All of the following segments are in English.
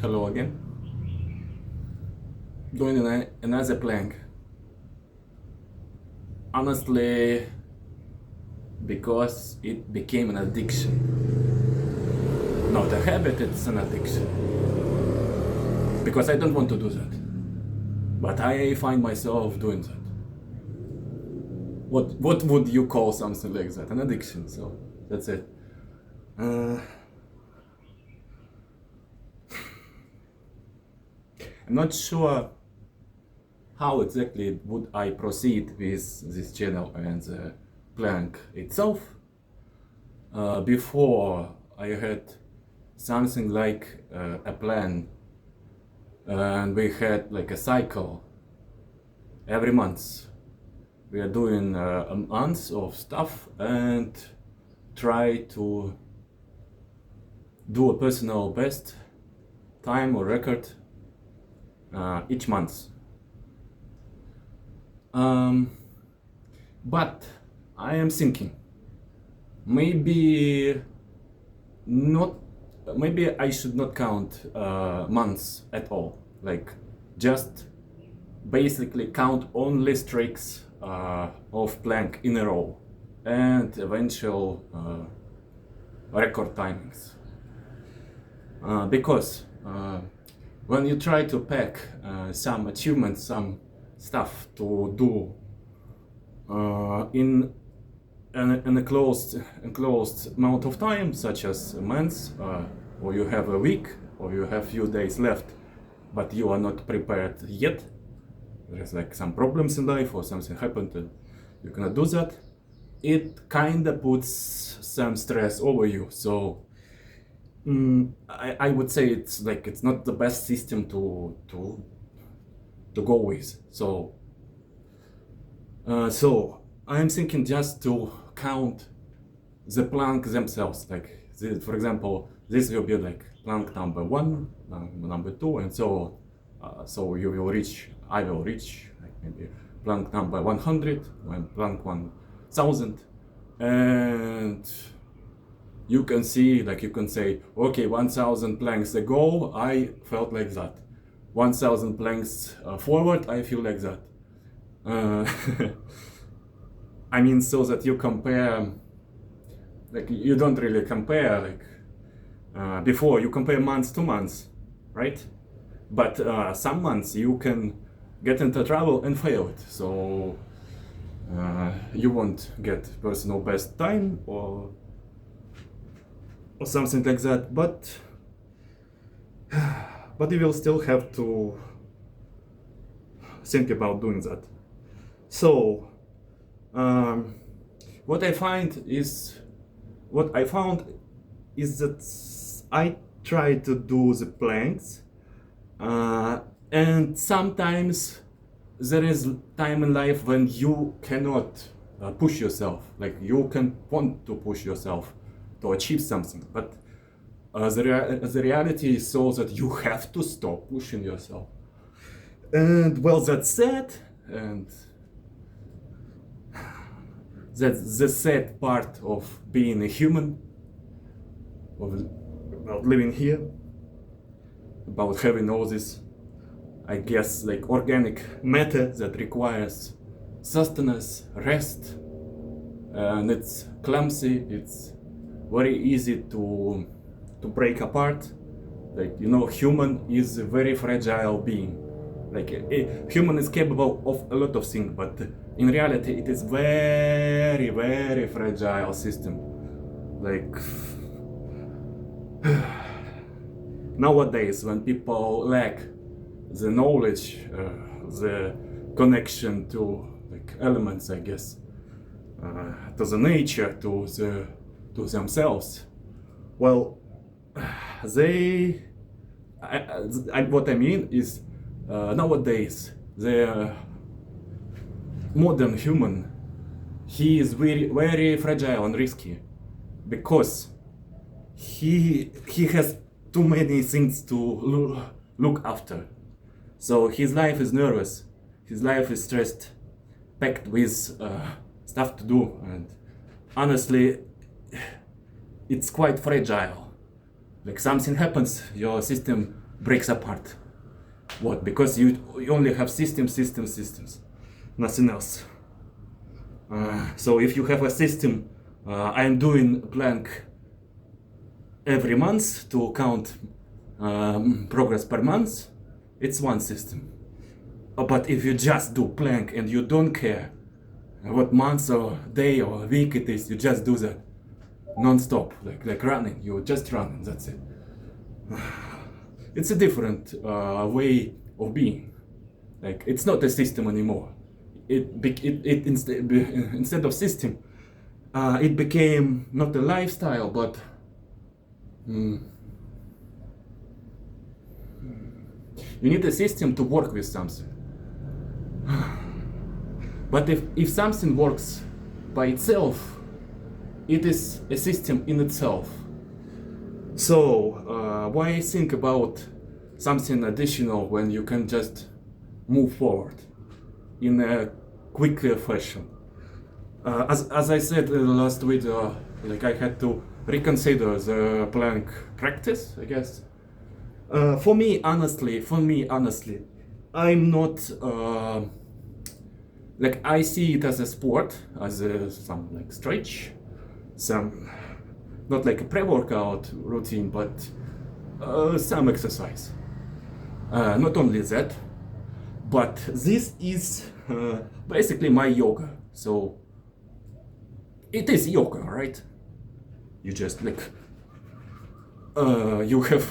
Hello again. Doing another plank. Honestly, because it became an addiction. Not a habit, it's an addiction. Because I don't want to do that. But I find myself doing that. What would you call something like that? An addiction, so that's it. I'm not sure how exactly would I proceed with this channel and the plank itself. Before I had something like a plan, and we had like a cycle every month. We are doing a month of stuff and try to do a personal best time or record each month. But I am thinking maybe I should not count months at all, like just basically count only streaks of plank in a row and eventual record timings, because when you try to pack some achievements, some stuff to do in an enclosed amount of time, such as a month, or you have a week, or you have few days left, but you are not prepared yet. There's like some problems in life or something happened and you cannot do that. It kinda puts some stress over you. So I would say it's not the best system to go with. So I'm thinking just to count the plank themselves. Like this, for example, this will be like plank number 1, number 2, and so on. So I will reach like maybe plank number 100, and plank 1000, and you can see, like you can say, okay, 1000 planks ago I felt like that. 1000 planks forward I feel like that. I mean, so that you compare, like you don't really compare, like before you compare months to months, right? But some months you can get into trouble and fail it, so you won't get personal best time or something like that, but you will still have to think about doing that. So what I found is that I try to do the planks, and sometimes there is time in life when you cannot push yourself, like you can want to push yourself to achieve something, but the reality is so that you have to stop pushing yourself. And well, that's sad, and that's the sad part of being a human, about living here, about having all this, I guess, like organic matter that requires sustenance, rest, and it's clumsy, it's very easy to break apart. Like, you know, human is a very fragile being. Like a human is capable of a lot of things, but in reality it is very, very fragile system. Like nowadays, when people lack the knowledge, the connection to like elements, I guess, to the nature, to themselves, well, what I mean is, nowadays the modern human, he is very, very fragile and risky, because he has too many things to look after. So his life is nervous, his life is stressed, packed with stuff to do, and honestly, it's quite fragile. Like something happens, your system breaks apart. What? Because you only have systems, nothing else. So if you have a system, I'm doing plank every month to count progress per month, it's one system. But if you just do plank and you don't care what month or day or week it is, you just do that non-stop, like running, you just run and that's it. It's a different way of being. Like, it's not a system anymore. Instead of system, it became not a lifestyle, but you need a system to work with something. But if something works by itself, it is a system in itself. So why think about something additional when you can just move forward in a quicker fashion? As I said in the last video, like, I had to reconsider the plank practice, I guess. For me, honestly, I'm not like, I see it as a sport, as some like stretch, some, not like a pre-workout routine, but some exercise. Not only that, but this is basically my yoga. So it is yoga, right? You just like you have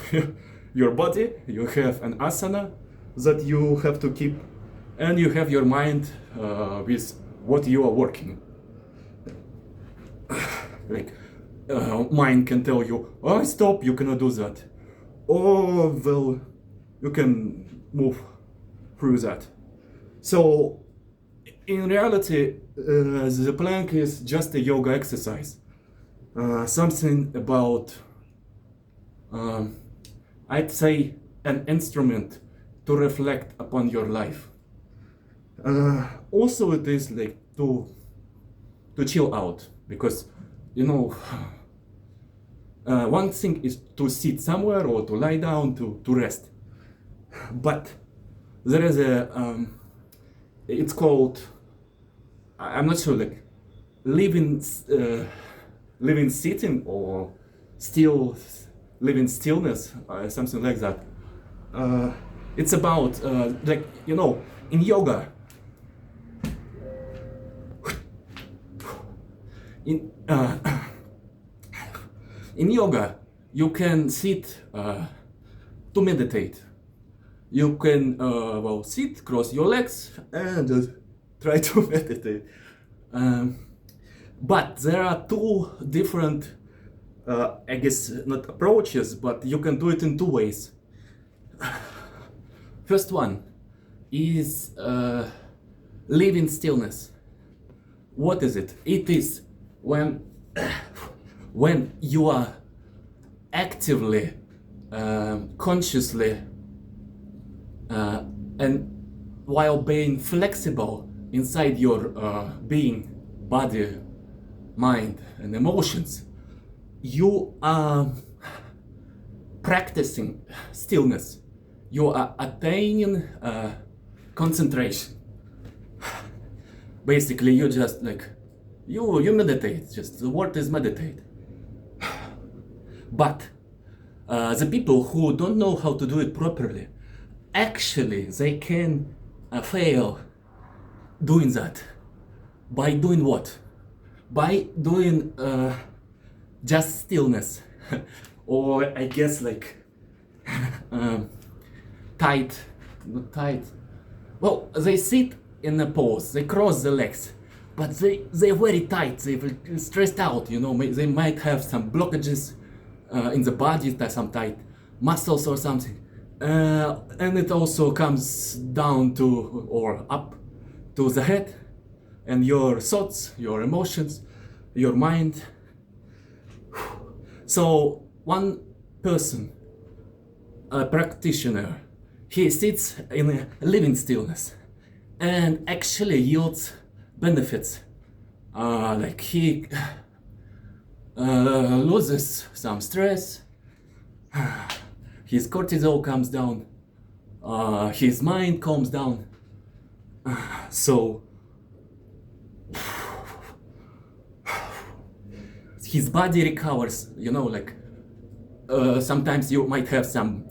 your body, you have an asana that you have to keep, and you have your mind with what you are working. Like, mind can tell you, oh, stop, you cannot do that. Or, well, you can move through that. So, in reality, the plank is just a yoga exercise. Something about, I'd say, an instrument to reflect upon your life. Also, it is like to chill out, because, you know, one thing is to sit somewhere or to lie down to rest, but there is a it's called, I'm not sure, like living sitting, or still living stillness, something like that. It's about like, you know, in yoga, in yoga, you can sit to meditate. You can well, sit, cross your legs, and just try to meditate. But there are two different, I guess, not approaches, but you can do it in two ways. First one is live in stillness. What is it? It is when you are actively, consciously, and while being flexible inside your being, body, mind, and emotions, you are practicing stillness. You are attaining concentration. Basically, you just like, you meditate, just the word is meditate. But the people who don't know how to do it properly, actually they can fail doing that. By doing what? By doing just stillness, or I guess like tight, not tight. Well, they sit in a pose, they cross the legs, but they're very tight, they're stressed out, you know, they might have some blockages in the body, some tight muscles or something. And it also comes down to, or up to the head, and your thoughts, your emotions, your mind. So one person, a practitioner, he sits in a living stillness and actually yields benefits. Like he loses some stress, his cortisol comes down, his mind calms down. So his body recovers, like sometimes you might have some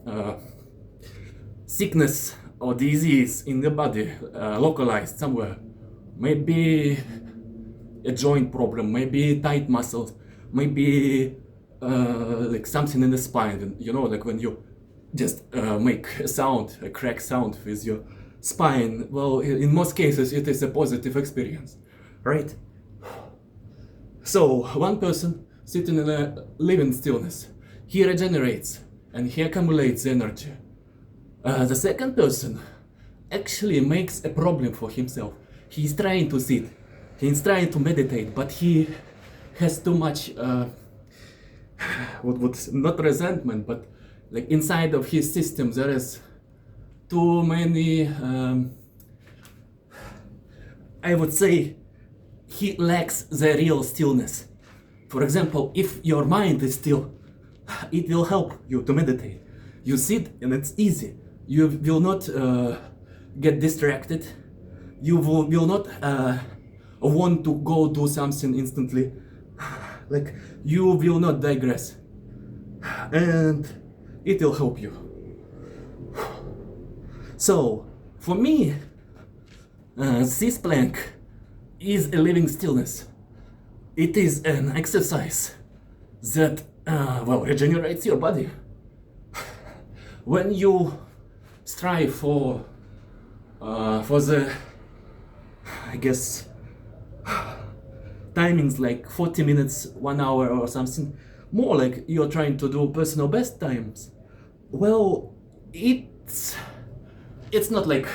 sickness or disease in the body, localized somewhere. Maybe a joint problem, maybe tight muscles, maybe like something in the spine, like when you just make a sound, a crack sound with your spine. Well, in most cases it is a positive experience, right? So one person sitting in a living stillness, he regenerates and he accumulates energy. The second person actually makes a problem for himself. He's trying to sit, he's trying to meditate, but he has too much, not resentment, but like inside of his system there is too many, I would say, he lacks the real stillness. For example, if your mind is still, it will help you to meditate. You sit and it's easy. You will not get distracted. You will not want to go do something instantly. Like, you will not digress. And it will help you. So, for me, this plank is a living stillness. It is an exercise that, regenerates your body. When you strive for the, I guess, timings like 40 minutes, 1 hour or something, more like you're trying to do personal best times, well, it's not like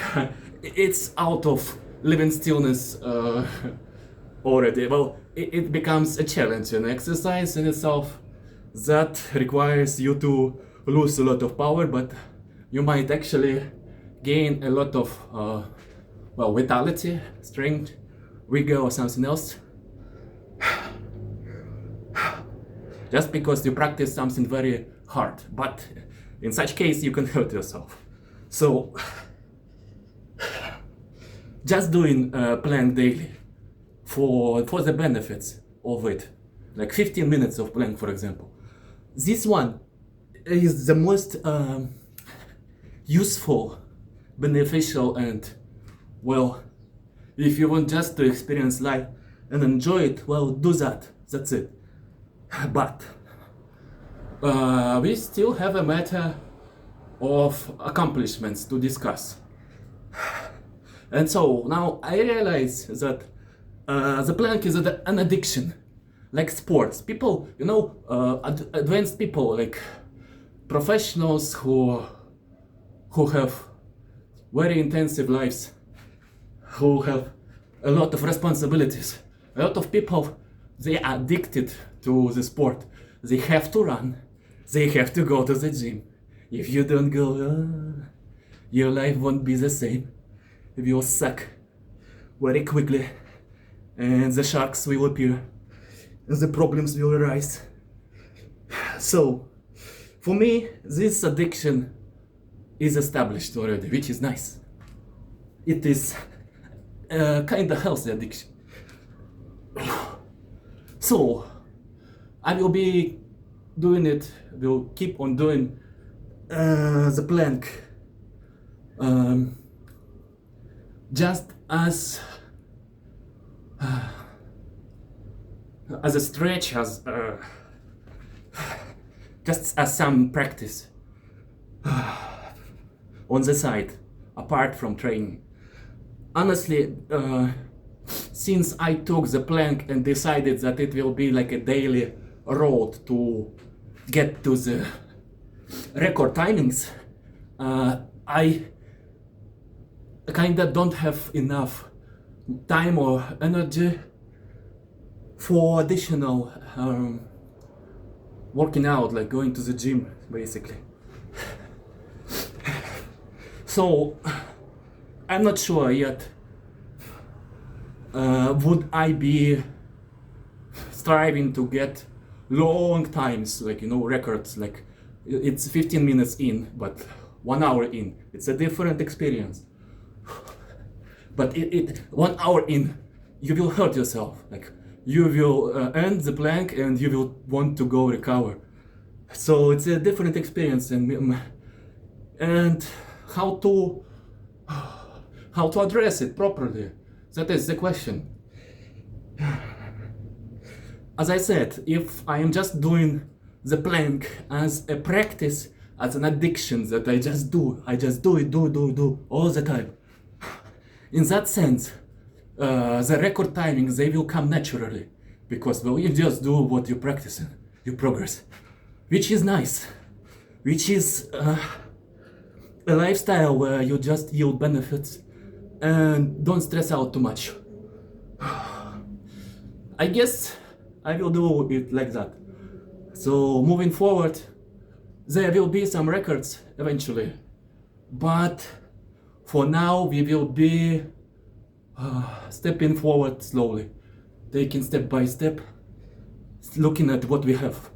it's out of living stillness already. Well, it becomes a challenge, an exercise in itself that requires you to lose a lot of power, but you might actually gain a lot of vitality, strength, vigor or something else, just because you practice something very hard. But in such case you can hurt yourself. So just doing plank daily for the benefits of it, like 15 minutes of plank, for example, this one is the most useful, beneficial, and, well, if you want just to experience life and enjoy it, well, do that. That's it. But we still have a matter of accomplishments to discuss. And so now I realize that the plank is an addiction, like sports. People, advanced people, like professionals who have very intensive lives, who have a lot of responsibilities. A lot of people, they are addicted to the sport. They have to run. They have to go to the gym. If you don't go, your life won't be the same. You will suck very quickly, and the sharks will appear, and the problems will arise. So, for me, this addiction is established already, which is nice. It is a kind of healthy addiction. So, I will be doing it, will keep on doing the plank just as a stretch, as just as some practice on the side, apart from training. Honestly, since I took the plank and decided that it will be like a daily road to get to the record timings, I kinda don't have enough time or energy for additional working out, like going to the gym, basically. So I'm not sure yet. Would I be striving to get long times, like records, like it's 15 minutes in, but 1 hour in. It's a different experience. But 1 hour in, you will hurt yourself. Like you will end the plank and you will want to go recover. So it's a different experience, and how to address it properly. That is the question. As I said, if I am just doing the plank as a practice, as an addiction that I just do it all the time, in that sense, the record timings, they will come naturally, because well, you just do what you practice and you progress, which is nice, which is a lifestyle where you just yield benefits and don't stress out too much. I guess I will do it like that. So moving forward, there will be some records eventually, but for now we will be stepping forward slowly, taking step by step, looking at what we have.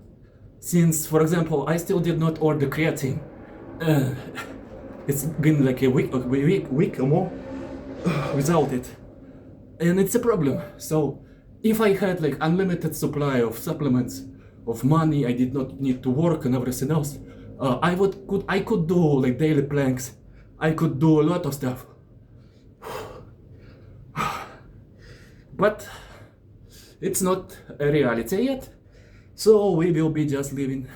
Since, for example, I still did not order creatine. It's been like a week or more without it, and it's a problem. So if I had like unlimited supply of supplements, of money, I did not need to work and everything else, I could do like daily planks, I could do a lot of stuff. But it's not a reality yet, so we will be just living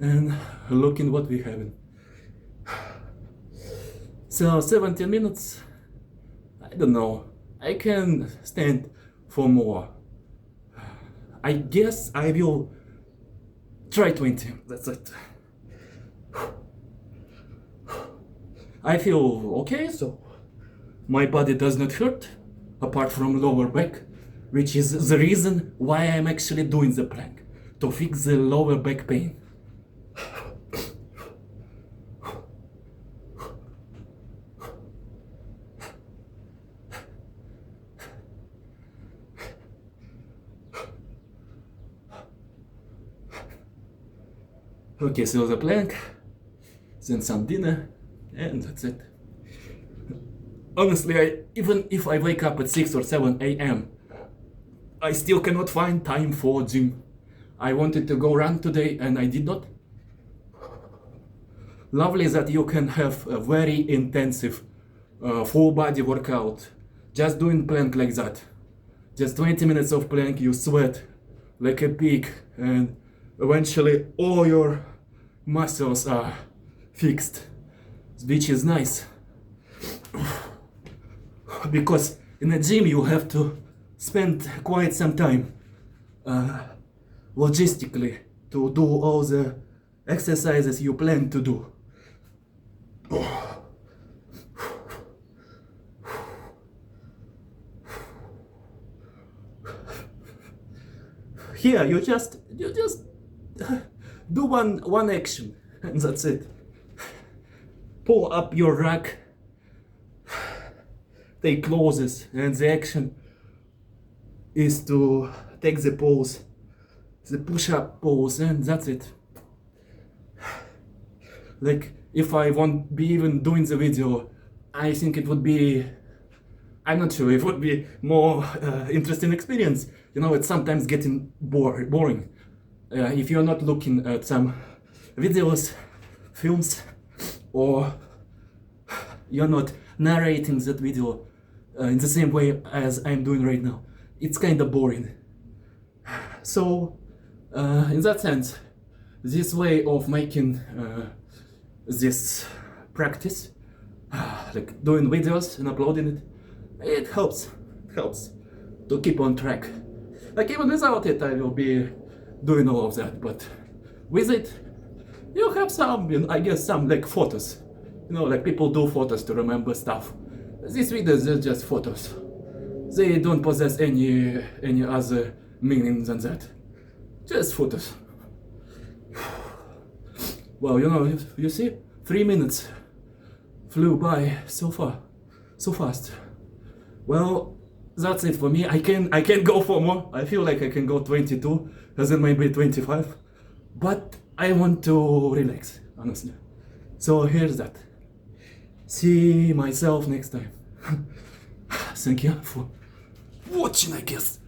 and looking what we have. So 17 minutes, I don't know, I can stand for more. I guess I will try 20, that's it. I feel okay, so my body does not hurt, apart from lower back, which is the reason why I'm actually doing the plank, to fix the lower back pain. Okay, so the plank, then some dinner, and that's it. Honestly, even if I wake up at 6 or 7 a.m., I still cannot find time for gym. I wanted to go run today and I did not. Lovely that you can have a very intensive full body workout just doing plank like that. Just 20 minutes of plank, you sweat like a pig, and eventually all your muscles are fixed, which is nice. Because in a gym you have to spend quite some time logistically to do all the exercises you plan to do. Here you just do one action and that's it. Pull up your rack, take clothes, and the action is to take the pose, the push-up pose, and that's it. Like, if I won't be even doing the video, I think it would be, I'm not sure, it would be more interesting experience. You know, it's sometimes getting boring. If you're not looking at some videos, films, or you're not narrating that video in the same way as I'm doing right now, it's kind of boring. So in that sense, this way of making this practice, like doing videos and uploading it helps to keep on track. Like, even without it I will be doing all of that, but with it you have some, you know, I guess some like photos, you know, like people do photos to remember stuff. These videos are just photos. They don't possess any other meaning than that. Just photos. Well, you know, you see, 3 minutes flew by so fast. Well, that's it for me. I can go for more. I feel like I can go 22, as in maybe 25. But I want to relax, honestly. So here's that. See myself next time. Thank you for watching, I guess.